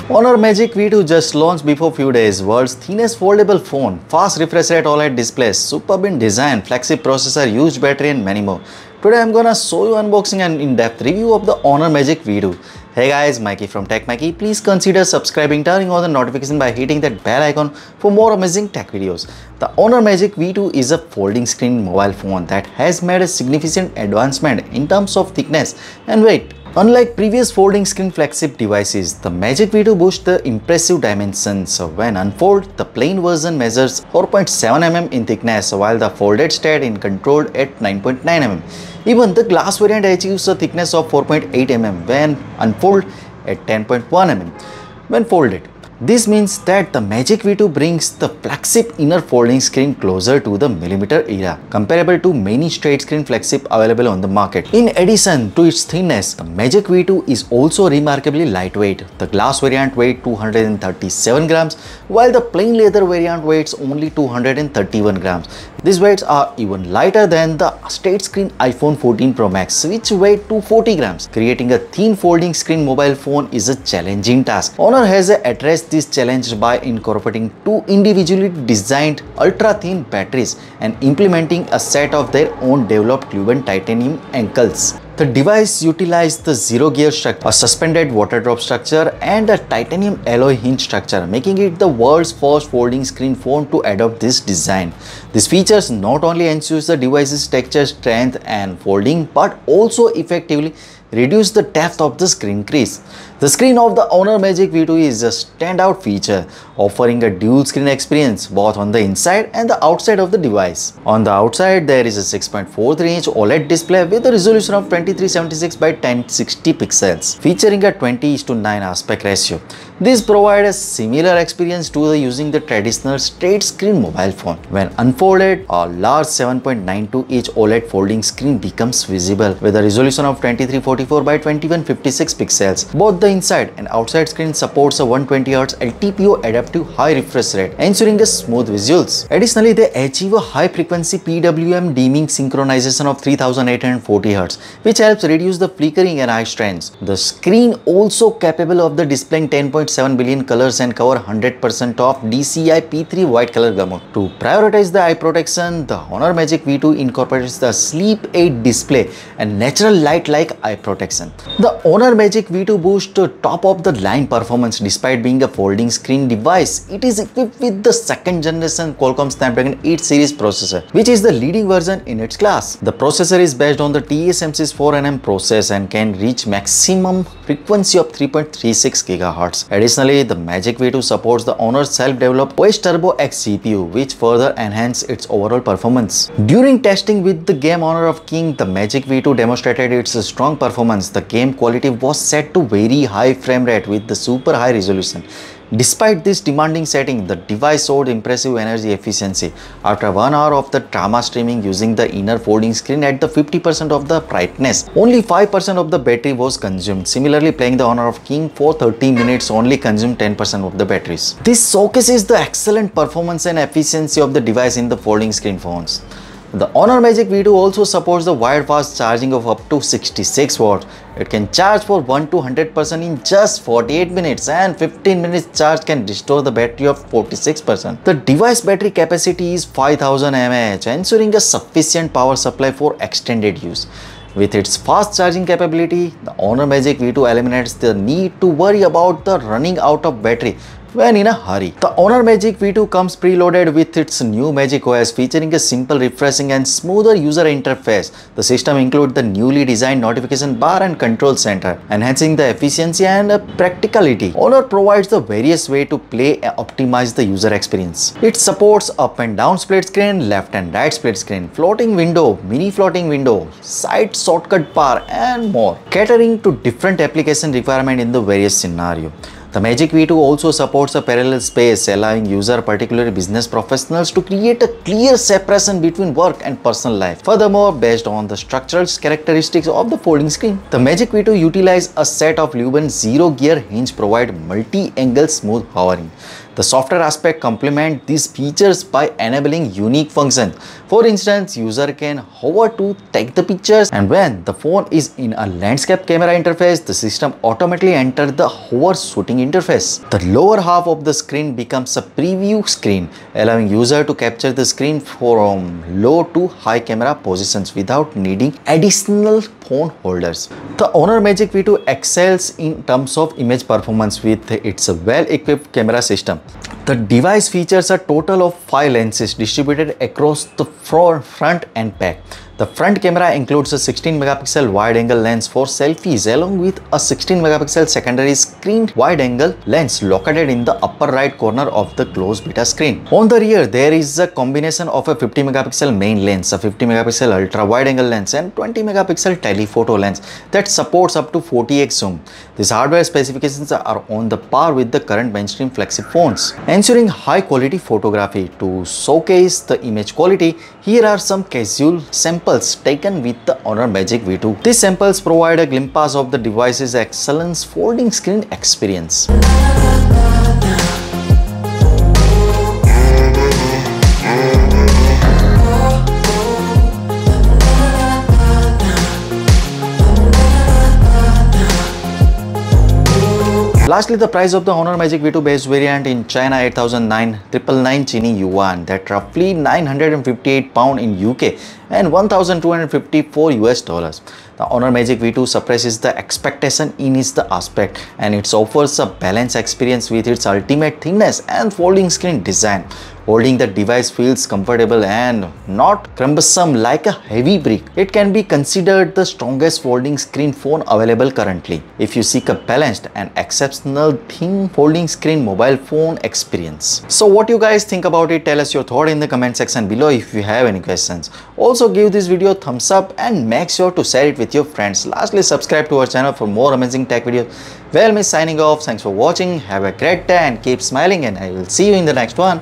Honor Magic V2 just launched before few days. World's thinnest foldable phone, fast refresh rate OLED display, superb in design, flagship processor, huge battery and many more. Today I'm gonna show you unboxing and in-depth review of the Honor Magic V2. Hey guys, Maiky from techmaiky. Please consider subscribing, turning on the notification by hitting that bell icon for more amazing tech videos. The Honor Magic V2 is a folding screen mobile phone that has made a significant advancement in terms of thickness and weight. Unlike previous folding screen flagship devices, the Magic V2 boasts the impressive dimensions. When unfolded, the plain version measures 4.7 mm in thickness, while the folded state is controlled at 9.9 mm. Even the glass variant achieves a thickness of 4.8 mm when unfolded at 10.1 mm when folded. This means that the Magic V2 brings the flagship inner folding screen closer to the millimeter era, comparable to many straight screen flagship available on the market. In addition to its thinness, the Magic V2 is also remarkably lightweight. The glass variant weighs 237 grams, while the plain leather variant weighs only 231 grams. These weights are even lighter than the straight screen iPhone 14 Pro Max, which weighed 240 grams. Creating a thin folding screen mobile phone is a challenging task. Honor has addressed this challenge by incorporating two individually designed ultra-thin batteries and implementing a set of their own developed Cuban titanium ankles. The device utilized the zero-gear structure, a suspended water drop structure, and a titanium alloy hinge structure, making it the world's first folding screen phone to adopt this design. These features not only ensure the device's texture, strength, and folding, but also effectively reduce the depth of the screen crease. The screen of the Honor Magic V2 is a standout feature, offering a dual screen experience both on the inside and the outside of the device. On the outside, there is a 6.43-inch OLED display with a resolution of 2376 by 1060 pixels, featuring a 20:9 aspect ratio. This provides a similar experience to using the traditional straight screen mobile phone. When unfolded, a large 7.92-inch OLED folding screen becomes visible with a resolution of 2344 by 2156 pixels. Both the inside and outside screen supports a 120Hz LTPO adaptive high refresh rate, ensuring a smooth visuals. Additionally, they achieve a high frequency PWM dimming synchronization of 3840 Hz, which helps reduce the flickering and eye strains. The screen also capable of the displaying 10.7 billion colors and cover 100% of DCI P3 white color gamut. To prioritize the eye protection, the Honor Magic V2 incorporates the Sleep Aid display and natural light-like eye protection. The Honor Magic V2 boasts top-of-the-line performance. Despite being a folding screen device, it is equipped with the second generation Qualcomm Snapdragon 8 series processor, which is the leading version in its class. The processor is based on the TSMC's 4nm process and can reach maximum frequency of 3.36 GHz. Additionally, the Magic V2 supports the Honor's self-developed OS Turbo X CPU, which further enhances its overall performance. During testing with the game Honor of King, the Magic V2 demonstrated its strong performance. The game quality was set to very high frame rate with the super high resolution. Despite this demanding setting, the device showed impressive energy efficiency. After 1 hour of the drama streaming using the inner folding screen at the 50% of the brightness, only 5% of the battery was consumed. Similarly, playing the Honor of King for 30 minutes only consumed 10% of the batteries. This showcases the excellent performance and efficiency of the device in the folding screen phones. The Honor Magic V2 also supports the wired fast charging of up to 66 watts. It can charge for 1 to 100% in just 48 minutes, and 15 minutes charge can restore the battery of 46%. The device battery capacity is 5000 mAh, ensuring a sufficient power supply for extended use. With its fast charging capability, the Honor Magic V2 eliminates the need to worry about the running out of battery when in a hurry. The Honor Magic V2 comes preloaded with its new Magic OS, featuring a simple, refreshing and smoother user interface. The system includes the newly designed notification bar and control center, enhancing the efficiency and practicality. Honor provides the various ways to play and optimize the user experience. It supports up and down split screen, left and right split screen, floating window, mini floating window, side shortcut bar and more, catering to different application requirements in the various scenarios. The Magic V2 also supports a parallel space, allowing users, particularly business professionals, to create a clear separation between work and personal life. Furthermore, based on the structural characteristics of the folding screen, the Magic V2 utilizes a set of Cuban zero-gear hinge provide multi-angle smooth hovering. The software aspect complements these features by enabling unique functions. For instance, user can hover to take the pictures, and when the phone is in a landscape camera interface, the system automatically enters the hover shooting interface. The lower half of the screen becomes a preview screen, allowing user to capture the screen from low to high camera positions without needing additional phone holders. The Honor Magic V2 excels in terms of image performance with its well-equipped camera system. The device features a total of 5 lenses distributed across the front and back. The front camera includes a 16 megapixel wide-angle lens for selfies along with a 16 megapixel secondary screen wide-angle lens located in the upper right corner of the closed beta screen. On the rear, there is a combination of a 50 megapixel main lens, a 50 megapixel ultra wide-angle lens and 20 megapixel telephoto lens that supports up to 40x zoom. These hardware specifications are on the par with the current mainstream flagship phones, ensuring high-quality photography. To showcase the image quality, here are some casual samples taken with the Honor Magic V2. These samples provide a glimpse of the device's excellent folding screen experience. Lastly, the price of the Honor Magic V2 base variant in China 8,999 Chini Yuan, that roughly 958 pound in UK and 1,254 US dollars. The Honor Magic V2 suppresses the expectation in its aspect, and it offers a balanced experience with its ultimate thickness and folding screen design. Holding the device feels comfortable and not cumbersome like a heavy brick. It can be considered the strongest folding screen phone available currently if you seek a balanced and exceptional thin folding screen mobile phone experience. So what you guys think about it? Tell us your thought in the comment section below if you have any questions. Also give this video a thumbs up and make sure to share it with your friends. Lastly, subscribe to our channel for more amazing tech videos. Well, me signing off. Thanks for watching. Have a great day and keep smiling, and I will see you in the next one.